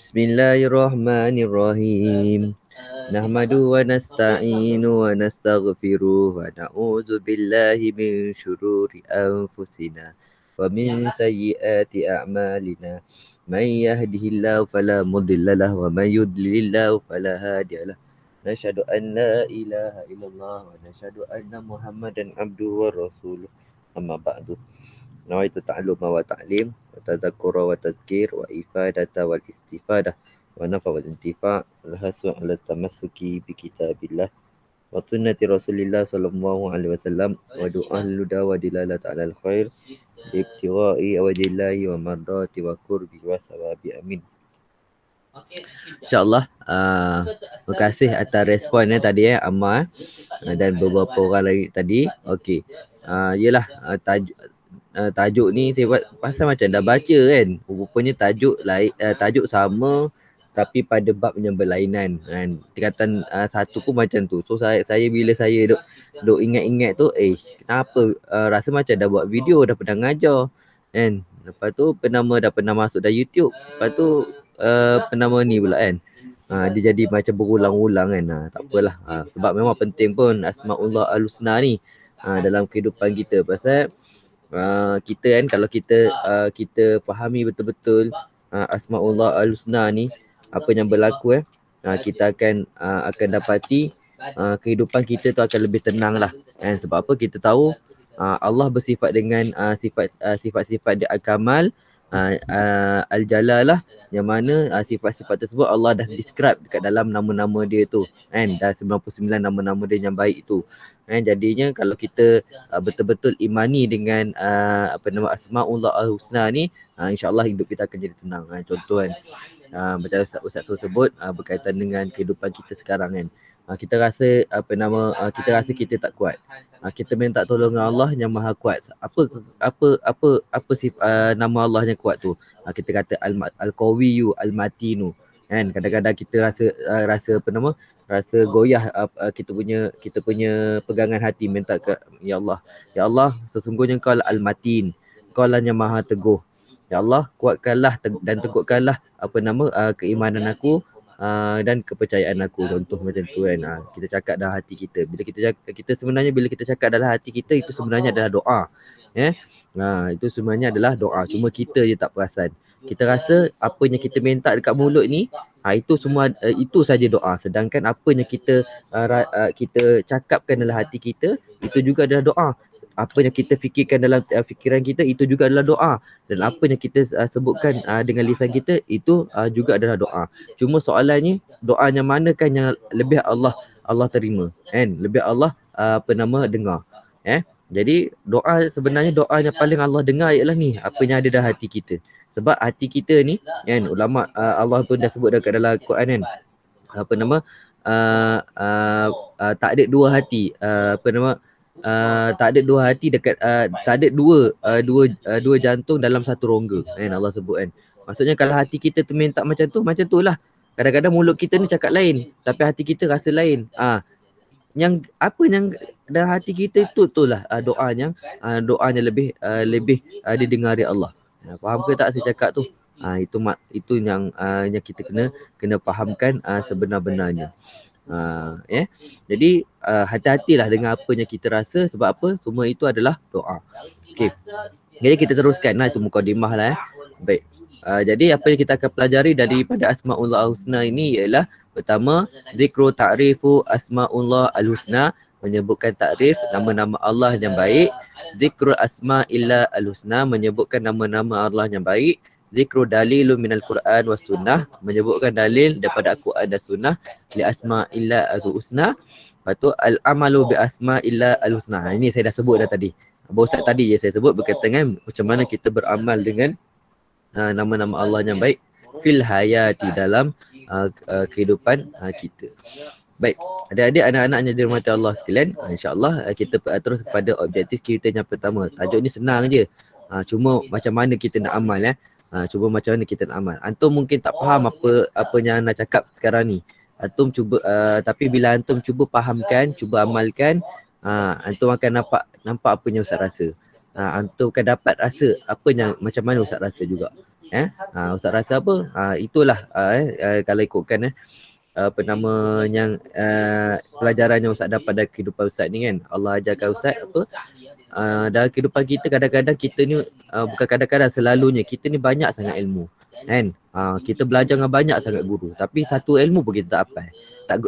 Bismillahirrahmanirrahim. Nahmadu wa nasta'inu wa nastaghfiruh wa na'udzu billahi min syururi anfusina wa min sayyiati a'malina. Man yahdihillahu fala mudhillalah wa man yudlilillahu fala hadiyalah. Nashhadu an la ilaha illallah wa nashhadu anna Muhammadan abduhu wa rasuluh. Amma ba'du. Nawaitu ta'alluma wa ta'lim wa tadhakkura wa tadhkir wa ifadata wal istifadah wa nafa wal intifa' wal hasu ala tamassuki bi kitabillah wa sunnati rasulillah sallallahu alaihi wasallam wa du'a luda wa dilalat ala al khair ibtighai wajhillahi wa mardati wa qurbi wa sawabi amin. InsyaAllah terima kasih atas responnya tadi Ammar dan beberapa orang lagi tadi. Okey. Yalah tajuk ni saya buat pasal macam dah baca kan. Rupanya tajuk lain, tajuk sama tapi pada bab yang berlainan kan. Tingkatan satu pun macam tu. So saya bila saya duk ingat-ingat tu, kenapa rasa macam dah buat video, dah pernah ngajar kan. Lepas tu dah pernah masuk dalam YouTube. Lepas tu penama ni pula kan. Dia jadi macam berulang-ulang kan. Tak apalah. Sebab memang penting pun Asma'ullah Al-Husna ni dalam kehidupan kita. Pasal kita kan kalau kita fahami betul-betul Asma'ullah Al-Husna ni, apa yang berlaku kita akan dapati kehidupan kita tu akan lebih tenang lah kan. Sebab apa? Kita tahu Allah bersifat dengan sifat-sifat dia Al-Kamal, Al-Jalalah, yang mana sifat-sifat tersebut Allah dah describe dekat dalam nama-nama dia tu kan. Dah 99 nama-nama dia yang baik tu kan. Jadinya kalau kita betul-betul imani dengan Asma'ullah Al-Husna ni, insya-Allah hidup kita akan jadi tenang kan. Contoh kan macam Ustaz sebut berkaitan dengan kehidupan kita sekarang kan. Kita rasa kita tak kuat. Kita minta tolongan Allah yang Maha Kuat. Apa nama Allah yang kuat tu? Kita kata Al-Qawiyyu Al-Matinu kan. Kadang-kadang kita rasa rasa goyah kita punya pegangan hati, minta ke ya Allah sesungguhnya Engkau Al-Matin, Engkau lah yang Maha Teguh. Ya Allah, kuatkanlah dan teguhkanlah keimanan aku dan kepercayaan aku. Contoh macam tu kan. Kita cakap dalam hati kita. Bila kita cakap dalam hati kita, itu sebenarnya adalah doa. Itu sebenarnya adalah doa. Cuma kita je tak perasan. Kita rasa apa yang kita minta dekat mulut ni, itu semua itu saja doa. Sedangkan apa yang kita cakapkan dalam hati kita, itu juga adalah doa. Apa yang kita fikirkan dalam fikiran kita, itu juga adalah doa. Dan apa yang kita sebutkan dengan lisan kita, itu juga adalah doa. Cuma soalannya, doa yang manakah yang lebih Allah terima kan? Lebih Allah dengar. Jadi sebenarnya doa yang paling Allah dengar ialah ni, apa yang ada dalam hati kita. Sebab hati kita ni kan, ulama Allah pun dah sebut dekat dalam Quran kan. Tak ada dua hati, tak ada dua hati dekat tak ada dua jantung dalam satu rongga kan, Allah sebut kan. Maksudnya kalau hati kita tu minta macam tu lah. Kadang-kadang mulut kita ni cakap lain tapi hati kita rasa lain. Yang apa yang dalam hati kita tu lah doanya lebih didengari Allah. Faham ke tak saya cakap tu? Itu yang kita kena fahamkan sebenar-benarnya. Jadi hati-hatilah dengan apa yang kita rasa. Sebab apa? Semua itu adalah doa. Okey. Jadi kita teruskan itu mukadimah lah. Baik. Jadi apa yang kita akan pelajari daripada Asma'ullah Al-Husna ini ialah pertama, zikru ta'rifu Asma'ullah Al-Husna, menyebutkan takrif nama-nama Allah yang baik. Zikrul Asma'illah Al-Husna, menyebutkan nama-nama Allah yang baik. Zikru dalilun minal Quran was sunnah, menyebutkan dalil daripada Al-Quran dan sunnah li Asma'illah Al-Husna. Lepas tu al-amalu bi Asma'illah Al-Husna. Ini saya dah sebut dah tadi. Ustaz tadi je saya sebut berkaitan dengan macam mana kita beramal dengan nama-nama Allah yang baik fil hayati, dalam kehidupan kita. Baik, adik-adik, anak-anak yang dirahmati Allah sekalian, insya-Allah kita terus kepada objektif kita yang pertama. Tajuk ni senang je. Cuma macam mana kita nak amal Antum mungkin tak faham apa yang nak cakap sekarang ni. Antum cuba tapi bila antum cuba fahamkan, cuba amalkan, antum akan nampak apa yang Ustaz rasa. Antum akan dapat rasa apa yang macam mana Ustaz rasa juga. Ustaz rasa apa? Itulah kalau ikutkan apa nama yang pelajaran yang Ustaz dapat dari kehidupan Ustaz ni kan. Allah ajarkan Ustaz apa? Dalam kehidupan kita kadang-kadang kita ni bukan kadang-kadang, selalunya kita ni banyak sangat ilmu. Kan? Kita belajar dengan banyak sangat guru, tapi satu ilmu pun kita tak hafal.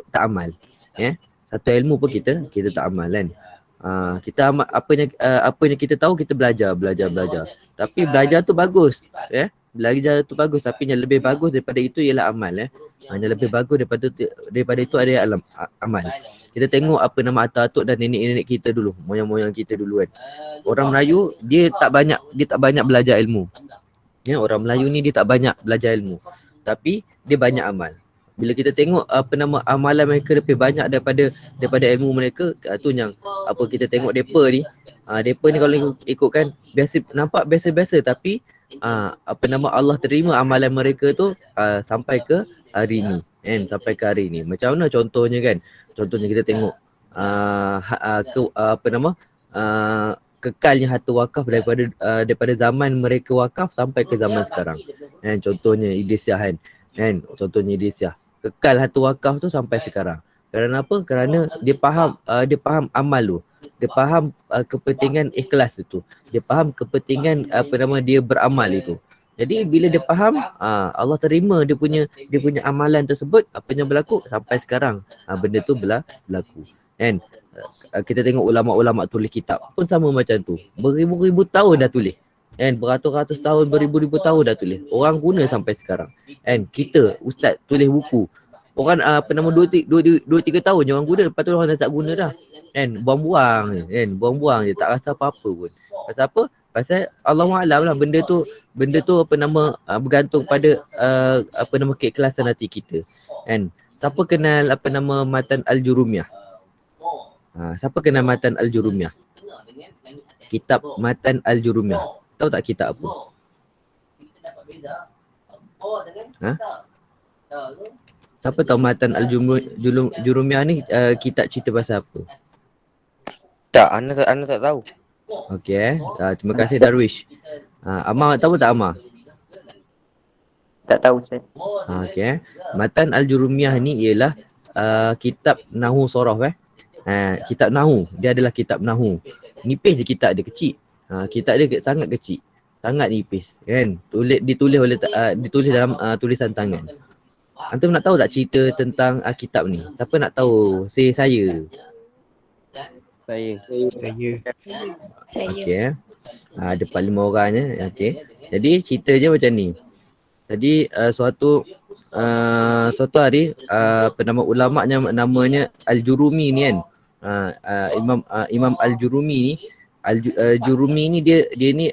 Tak amal. Satu ilmu pun kita tak amal kan. Kita amal apa yang kita tahu, kita belajar. Tapi belajar tu bagus, belajar tu bagus, tapi yang lebih bagus daripada itu ialah amal. Yang lebih bagus daripada itu ada amal. Kita tengok apa nama atuk-atuk dan nenek-nenek kita dulu, moyang-moyang kita dulu kan. Orang Melayu dia tak banyak belajar ilmu. Orang Melayu ni dia tak banyak belajar ilmu, tapi dia banyak amal. Bila kita tengok apa nama amalan mereka lebih banyak daripada ilmu mereka, tu yang apa kita tengok depa ni kalau ikutkan nampak biasa-biasa, tapi apa nama Allah terima amalan mereka tu sampai ke hari ni kan, sampai ke hari ni. Macam mana contohnya kan? Contohnya kita tengok kekalnya harta wakaf daripada zaman mereka wakaf sampai ke zaman sekarang. Contohnya Idrisiah kan. Contohnya Idrisiah. Kekal harta wakaf tu sampai sekarang. Kerana apa? Kerana dia faham amal tu. Dia faham kepentingan ikhlas itu. Dia faham kepentingan dia beramal itu. Jadi bila dia faham, Allah terima dia punya amalan tersebut, apa yang berlaku sampai sekarang. Benda tu berlaku. Kan? Kita tengok ulama-ulama tulis kitab pun sama macam tu. Beribu-ribu tahun dah tulis. Kan? Beratus-ratus tahun, beribu-ribu tahun dah tulis. Orang guna sampai sekarang. Kan? Kita, ustaz tulis buku. Orang 2-3 tahun je orang guna, lepas tu orang dah tak guna dah. Kan? Buang-buang je. Kan? Buang-buang je, tak rasa apa-apa pun. Pasal apa? Pasal Allahu'alam lah, benda tu bergantung pada keikhlasan hati kita. Kan? Siapa kenal Matan Al-Jurumiyah? Siapa kenal Matan Al-Jurumiyah? Kitab Matan Al-Jurumiyah. Tahu tak kitab apa? Siapa tahu Matan Al-Jurumiyah ni kitab cerita pasal apa? Tak, Ana tak tahu. Okey. Terima kasih Darwish. Amar tahu tak Amar? Tak tahu saya. Okey. Matan Al-Jurumiyah ni ialah kitab Nahu Sorof kitab Nahu. Dia adalah kitab Nahu. Nipis je kitab dia, kecil. Kitab dia sangat kecil. Sangat nipis. Kan? Ditulis dalam tulisan tangan. Antum nak tahu tak cerita tentang kitab ni? Siapa nak tahu? Saya. Saya. Okey. Ada 5 orang je. Okey. Jadi cerita je macam ni. Jadi suatu hari ulamanya namanya Al-Jurumi ni kan. Imam Al-Jurumi ni Jurumi ni dia ni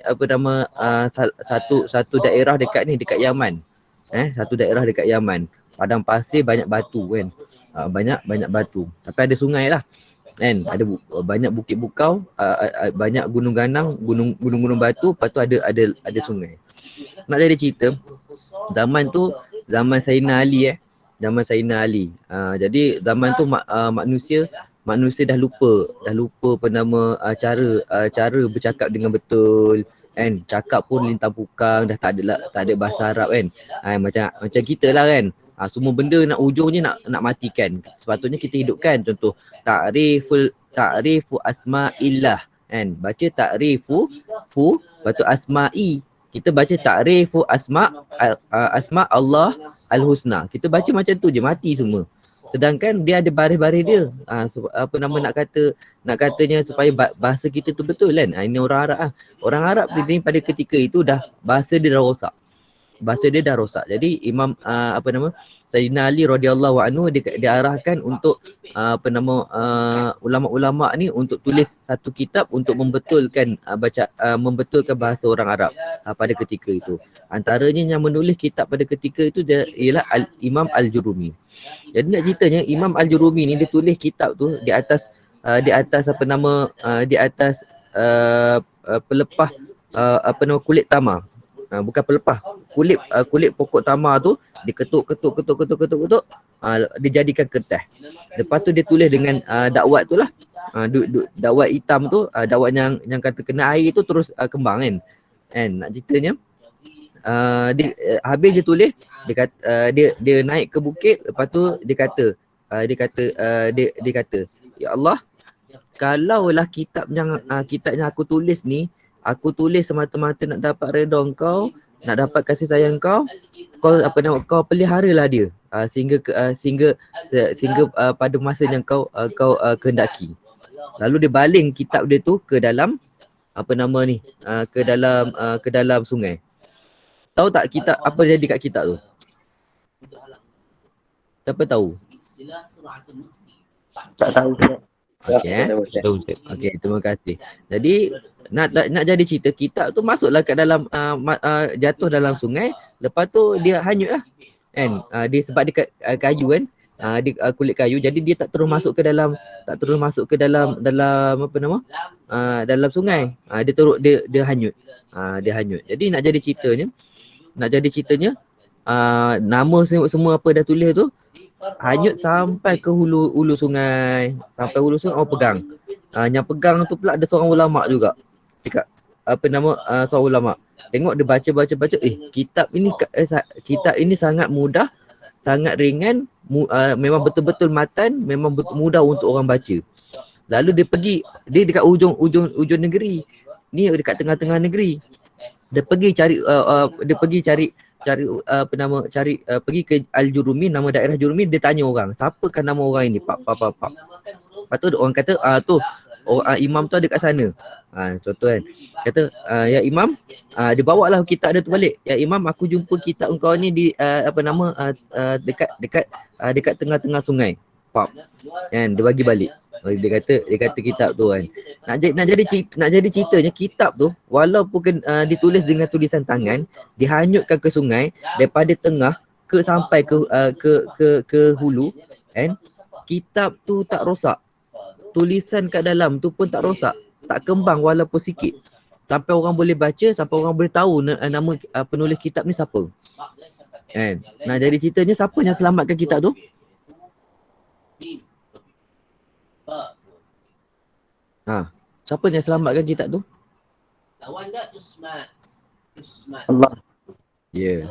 satu daerah dekat Yaman. Satu daerah dekat Yaman. Padang pasir, banyak batu kan. Banyak batu. Tapi ada sungai lah. Kan? Ada banyak bukit bukau, banyak gunung ganang, gunung batu, lepas tu ada sungai. Nak jadi cerita, zaman Sayyidina Ali zaman Sayyidina Ali. Jadi zaman tu manusia dah lupa cara bercakap dengan betul kan. Cakap pun lintang pukang, dah tak ada bahasa Arab kan. Macam kita lah kan. Semua benda nak ujungnya nak matikan. Sepatutnya kita hidupkan. Contoh ta'rifu asma'illah kan. Baca ta'rifu lepas tu asma'i. Kita baca ta'rifu asma Allah al-husna. Kita baca macam tu je, mati semua. Sedangkan dia ada baris-baris dia. Nak katanya supaya bahasa kita tu betul kan. Ini orang Arab Orang Arab ni pada ketika itu bahasa dia dah rosak. Jadi Imam Sayyidina Ali radhiyallahu anhu diarahkan untuk ulama-ulama ni untuk tulis satu kitab untuk membetulkan bahasa orang Arab pada ketika itu. Antaranya yang menulis kitab pada ketika itu ialah Imam Al-Jurumi. Jadi nak ceritanya Imam Al-Jurumi ni dia tulis kitab tu di atas pelepah kulit tamar. Bukan pelepah, kulit pokok tamar tu diketuk, dijadikan kertas. Lepas tu dia tulis dengan dakwat tu lah. Dakwat hitam tu, dakwat yang kata kena air tu terus kembang kan. Nak ceritanya habis dia tulis, dia kata dia naik ke bukit, lepas tu dia kata dia kata, ya Allah, kalaulah kitab yang aku tulis ni, aku tulis semata-mata nak dapat redha Engkau, nak dapat kasih sayang Kau kau peliharalah dia sehingga pada masa yang kau kehendaki. Lalu dia baling kitab dia tu ke dalam ke dalam sungai. Tahu tak apa jadi kat kitab tu? Siapa tahu? Tak tahu. Okey, okey, terima kasih. Jadi nak jadi cerita, kitab tu masuklah kat dalam jatuh dalam sungai, lepas tu dia hanyut lah. Kan? Dia sebab dekat kayu kan, dia kulit kayu, jadi dia tak terus masuk ke dalam dalam sungai. Dia hanyut. Dia hanyut. Jadi nak jadi ceritanya nama semua apa dah tulis tu hanyut sampai ke hulu sungai. Sampai hulu sungai orang pegang. Yang pegang tu pula ada seorang ulama juga. Dekat seorang ulama. Tengok dia baca. Kitab ini sangat mudah, sangat ringan, memang betul-betul matan, memang mudah untuk orang baca. Lalu dia dekat ujung negeri. Ni dekat tengah-tengah negeri. Dia pergi pergi ke Al-Jurumi, nama daerah Jurumi. Dia tanya orang, siapakah nama orang ini? Pak. Lepas tu orang kata imam tu ada kat sana. Contoh kan, kata ya imam, dia bawa lah kitab dia tu balik. Ya imam, aku jumpa kitab engkau ni di dekat tengah-tengah sungai. Pak. Kan, dia bagi balik. Dia kata kitab tu kan. Nak jadi ceritanya, kitab tu walaupun ditulis dengan tulisan tangan, dihanyutkan ke sungai daripada tengah sampai ke hulu, kan? Kitab tu tak rosak. Tulisan kat dalam tu pun tak rosak, tak kembang walaupun sikit. Sampai orang boleh baca, sampai orang boleh tahu nama penulis kitab ni siapa. Kan? Nah, jadi ceritanya siapa yang selamatkan kitab tu? Siapa yang selamatkan kitab tu? Allah. Ya.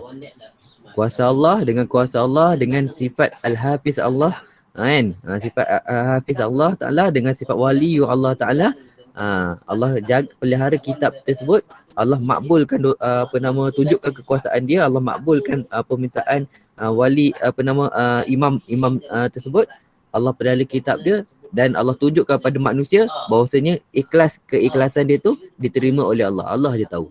Kuasa Allah, dengan kuasa Allah, dengan sifat Al-Hafiz Allah, kan? Sifat Hafiz Allah Ta'ala, dengan sifat wali Allah Ta'ala, Allah jaga pelihara kitab tersebut. Allah makbulkan tunjukkan kekuasaan dia. Allah makbulkan permintaan wali imam tersebut. Allah pelihara kitab dia, dan Allah tunjukkan pada manusia bahawasanya keikhlasan dia tu diterima oleh Allah. Allah je tahu.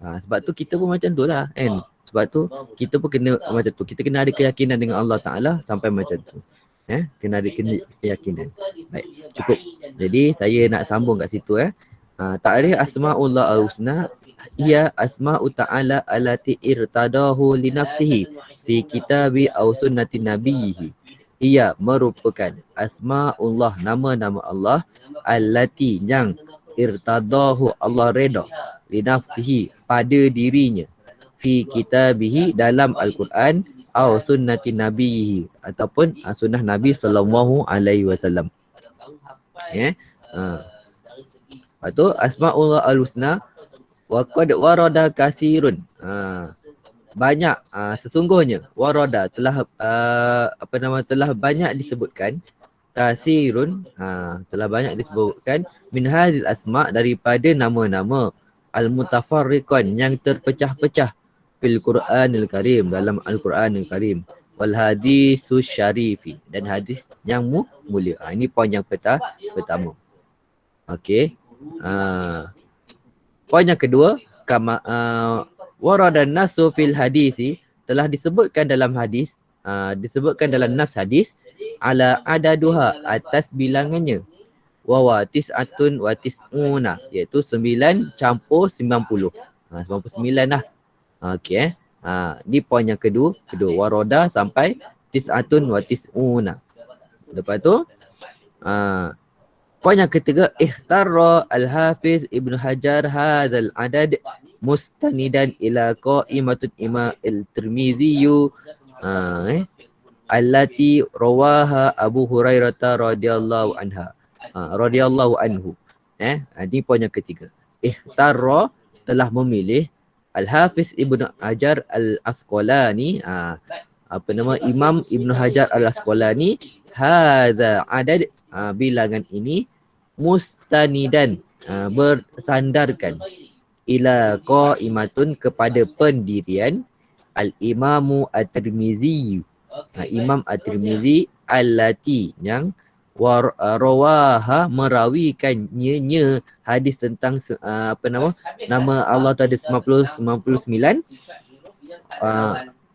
Sebab tu kita pun macam tu lah, kan? Sebab tu kita pun kena macam tu. Kita kena ada keyakinan dengan Allah Ta'ala sampai macam tu. Kena ada keyakinan. Baik, cukup. Jadi saya nak sambung kat situ. Ta'rif asma'ullah al-husna ia asma'u ta'ala allati irtadahu li nafsihi fi kitabi aw sunnati nabiyhi. Ia merupakan asma'ullah, nama-nama Allah, allati yang irtadahu Allah reda li nafsihi pada dirinya, fi kitabihi dalam Al-Quran, atau sunnati nabihi ataupun sunnah Nabi sallallahu alaihi wasallam. Lepas tu asmaullah al-husna wa qad warada kasirun. Banyak, sesungguhnya warada telah telah banyak disebutkan, kasirun telah banyak disebutkan, min hadzal asma, daripada nama-nama al-mutafarriqan yang terpecah-pecah, fil Quranil Karim, dalam Al-Quranil Karim, wal hadisus syarifi, dan hadis yang mulia. Ini poin yang pertama. Okey. Poin yang kedua, kama waradan nasu fil hadisi, telah disebutkan dalam hadis, disebutkan dalam nas hadis, ala adaduha, atas bilangannya, wa tis'atun wa tis'una, iaitu 9 campur 90. 99 lah. Okey. Ni poin yang kedua, waroda sampai tis'atun wa tis'una. Lepas tu poin yang ketiga, ikhtarra al-Hafiz Ibn Hajar hadzal adad mustanidan ila qaimatul Imam al-Tirmizi allati rawaha Abu Hurairah radhiyallahu anhu. Ini poin yang ketiga. Ikhtarra, telah memilih, Al-Hafiz Ibnu Hajar Al-Asqalani, Imam Ibnu Hajar Al-Asqalani, hadza adad, bilangan ini mustanidan, bersandarkan, ila qaimatun, kepada pendirian Al-Imamu At-Tirmizi, Imam At-Tirmizi, allati, yang rawaha, merawikannya hadis tentang nama Allah tu ada 99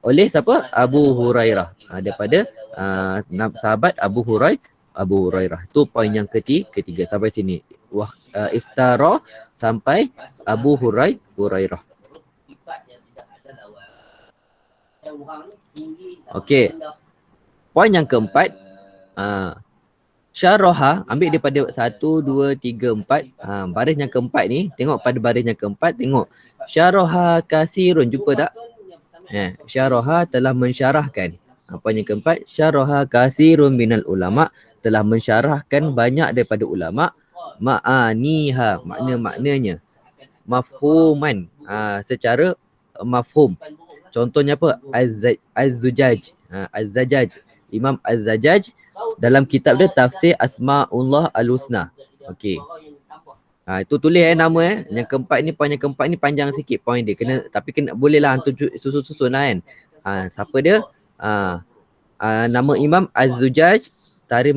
oleh siapa? Abu Hurairah, daripada sahabat Abu Hurairah. Tu poin yang ketiga sampai sini. Iftara sampai Abu Hurairah. Okey. Poin yang keempat, syaraha, ambil daripada 1, 2, 3, 4. Baris yang keempat ni, tengok pada baris yang keempat, tengok. Syaraha kasirun, jumpa tak? Syaraha telah mensyarahkan. Poin yang keempat, syaraha kasirun minal ulama, telah mensyarahkan banyak daripada ulama, ma'aniha, makna-maknanya, mafhuman, secara mafhum. Contohnya apa? Az-Zujaj, Az-Zajaj, Imam Az-Zajaj, dalam kitab dia Tafsir Asma'ullah Al-Husna. Okey. Itu tulis nama Yang keempat ni, poin yang keempat ni panjang sikit poin dia. Tapi bolehlah antum susun-susun lah kan. Siapa dia? Nama Imam Az-Zujaj, tarikh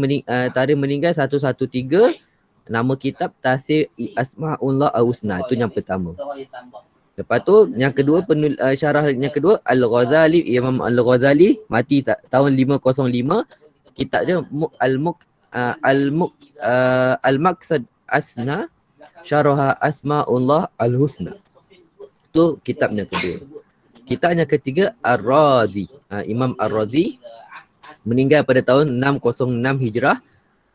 meninggal 113. Nama kitab Tafsir Asma'ullah Al-Husna. Itu yang pertama. Lepas tu yang kedua, syarah yang kedua, Al-Ghazali, Imam Al-Ghazali mati tahun 505. Kitab dia Al-Maqsad Asna Syaraha Asma'ullah Al-Husna. Tu kitabnya kedua. Kitab yang ketiga, Ar-Razi, Imam Ar-Razi meninggal pada tahun 606 Hijrah.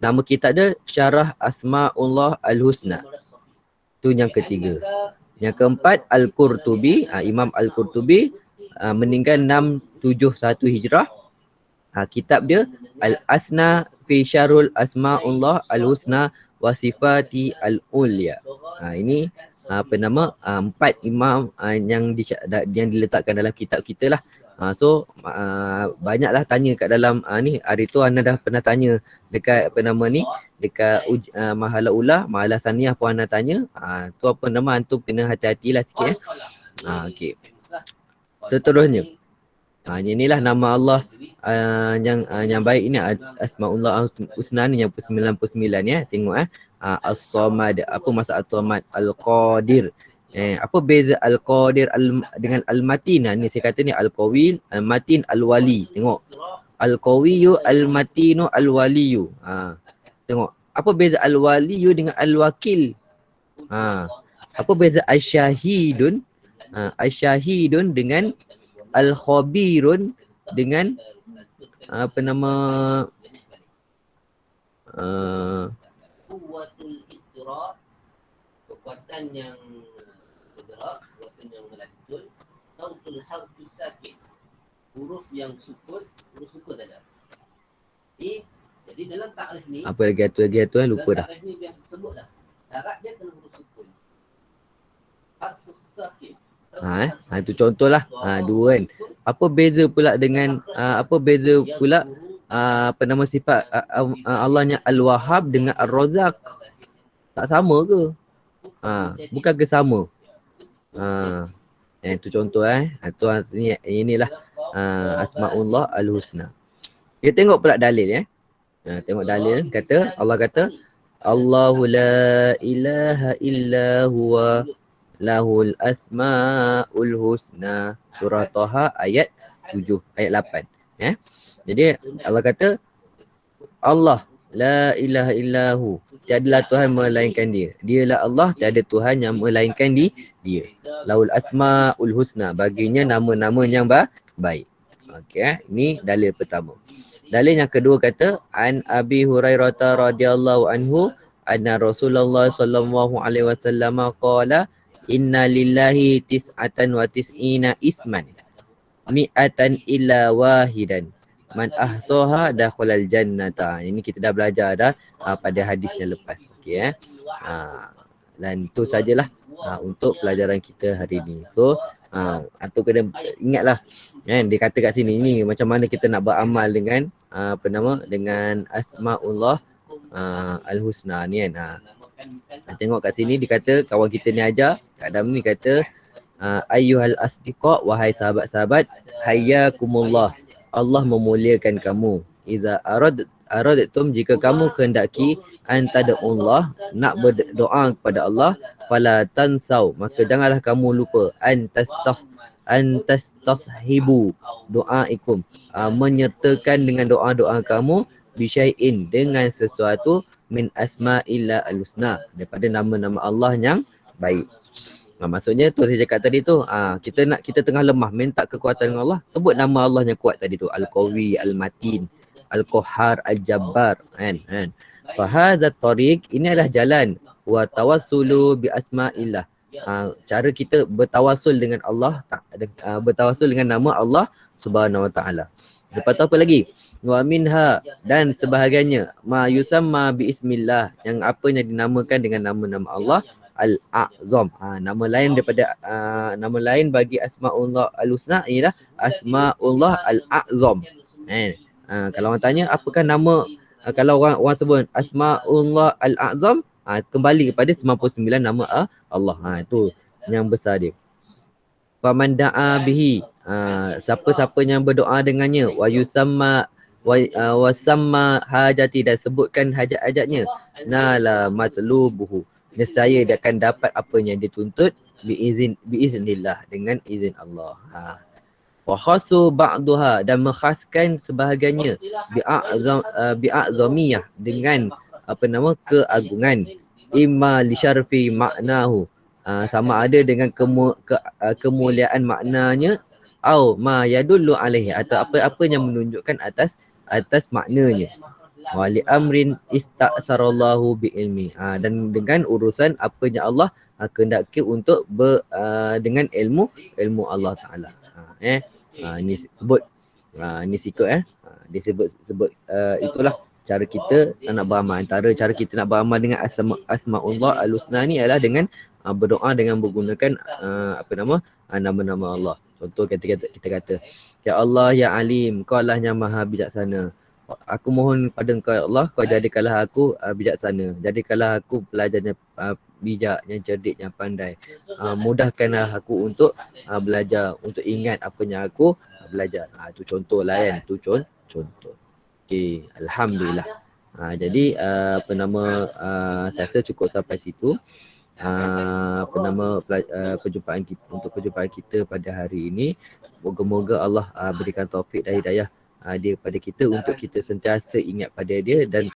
Nama kitab dia Syarah Asma'ullah Al-Husna. Tu yang ketiga. Yang keempat, Al-Qurtubi, Imam Al-Qurtubi meninggal 671 Hijrah. Kitab dia Al-Asna fi Syarhul Asma'ullah Al-Husna wa Sifati Al-Ulya. Ini empat imam yang diletakkan dalam kitab kita lah. So banyaklah tanya kat dalam ni. Hari tu Ana dah pernah tanya dekat dekat Mahala Ula, Mahala Saniyah pun Ana tanya. Tu antum kena hati-hatilah sikit. Okey. Seterusnya, inilah nama Allah yang baik ini, Asmaullah Husna ni yang 99 ya. Tengok As-Samad. Apa maksud As-Samad? Al-Qadir. Apa beza Al-Qadir dengan Al-Matin? Ni saya kata ni Al-Qawi, Al-Matin, Al-Wali. Tengok. Al-Qawiyu, Al-Matinu, Al-Waliyu. Tengok. Apa beza Al-Waliyu dengan Al-Wakil? Apa beza Al-Syahidun? Al-Syahidun dengan Al-Khabirun dengan Kuwatul Iqrar, kekuatan yang bergerak, kekuatan yang melanjut. Sautul harfus sakin, huruf yang sukun, huruf sukun tak ada. Jadi dalam takrif ni, apa lagi atu lupa dah. Takrif ni dia sebut dah. Syarat dia kena huruf sukun. Harfus sakin. Itu contohlah. Dua kan. Apa beza pula dengan sifat Allahnya Al-Wahhab dengan Ar-Razak? Tak sama ke? Bukan ke sama? Itu contoh itu inilah Asmaullah Al-Husna. Kita tengok pula dalil tengok dalil kata Allah kata Allahu la ilaha illa huwa lahul asmaul husna. Surah Taha ayat 7, ayat 8. Jadi Allah kata Allah la ilaha illahu, tiadalah Tuhan melainkan dia. Dialah Allah, tiada Tuhan yang melainkan dia. Lahul asmaul husna, baginya nama-nama yang baik. Okey, ini dalil pertama. Dalil yang kedua kata an Abi Hurairah radhiyallahu anhu anna Rasulullah sallallahu alaihi wasallam qala inna lillahi tis'atan wa tis'ina isman mi'atan illa wahidan man ahsaha dakhalal jannata. Ini kita dah belajar dah pada hadis yang lepas. Okey Dan itu sajalah untuk pelajaran kita hari ini. So atau kena ingatlah kan, dia kata kat sini ni macam mana kita nak beramal dengan dengan asmaullah al-husna ni kan. Tengok kat sini dia kata kawan kita ni ajar, kat dalam ni kata ayyuhal asdiqa, wahai sahabat-sahabat, hayyakumullah, Allah memuliakan kamu. Iza aradtum, jika kamu kehendaki antadullah, nak berdoa kepada Allah, fala tansau, maka janganlah kamu lupa antastashibu doaikum, menyertakan dengan doa-doa kamu bisyai'in, dengan sesuatu min asma'illah al-husna, daripada nama-nama Allah yang baik. Maksudnya tu saya cakap tadi tu, kita tengah lemah, minta kekuatan dengan Allah, sebut nama Allah yang kuat tadi tu, Al-Qawi, Al-Matin, Al-Qahhar, Al-Jabbar, kan. Fa hadzat tariq, ini adalah jalan, wa tawassulu bi asma'illah. Cara kita bertawasul dengan Allah, bertawasul dengan nama Allah Subhanahu wa taala. Lepas tu apa lagi? Wa minha, dan sebahagiannya, ma yusamma bi ismillah, yang apa yang dinamakan dengan nama-nama Allah Al-A'zam. Nama lain daripada nama lain bagi Asmaullah Al-Husna ialah Asmaullah Al-A'zam. Kalau orang tanya apakah nama, kalau orang sebut Asmaullah Al-A'zam, kembali kepada 99 nama Allah. Itu yang besar dia. Faman da'a bihi, siapa-siapa yang berdoa dengannya, wa yusamma wa samma hajati, dan sebutkan hajat-hajatnya, nala matlubuhu, nescaya dia akan dapat apa yang dia tuntut, biiznillah, dengan izin Allah. Wa khasu ba'daha, dan menkhaskan sebahagiannya, bi'azamiyah, dengan keagungan, imma li syarfi maknahu, sama ada dengan kemuliaan maknanya, au ma yadullu alaihi, atau apa-apa yang menunjukkan atas maknanya. Wa li amrin istasarallahu bi ilmi, dan dengan urusan apa yang Allah kehendaki untuk dengan ilmu Allah Taala. Ini sebut ini sikut dia sebut itulah cara kita nak beramal. Antara cara kita nak beramal dengan asmaullah al-husna ni adalah dengan berdoa dengan menggunakan nama-nama Allah. Contoh kita kata, ya Allah ya Alim, Kau Allah yang Maha bijaksana. Aku mohon pada Engkau ya Allah, Kau jadikanlah aku bijaksana. Jadikanlah aku pelajar yang bijak, yang cerdik, yang pandai. Mudahkanlah aku untuk belajar, untuk ingat apa yang aku belajar. Itu contoh lah kan. Itu contoh. Okey, alhamdulillah. Jadi saya rasa cukup sampai situ. Perjumpaan kita pada hari ini. Moga-moga Allah berikan taufik dan hidayah dia kepada kita untuk kita sentiasa ingat pada dia dan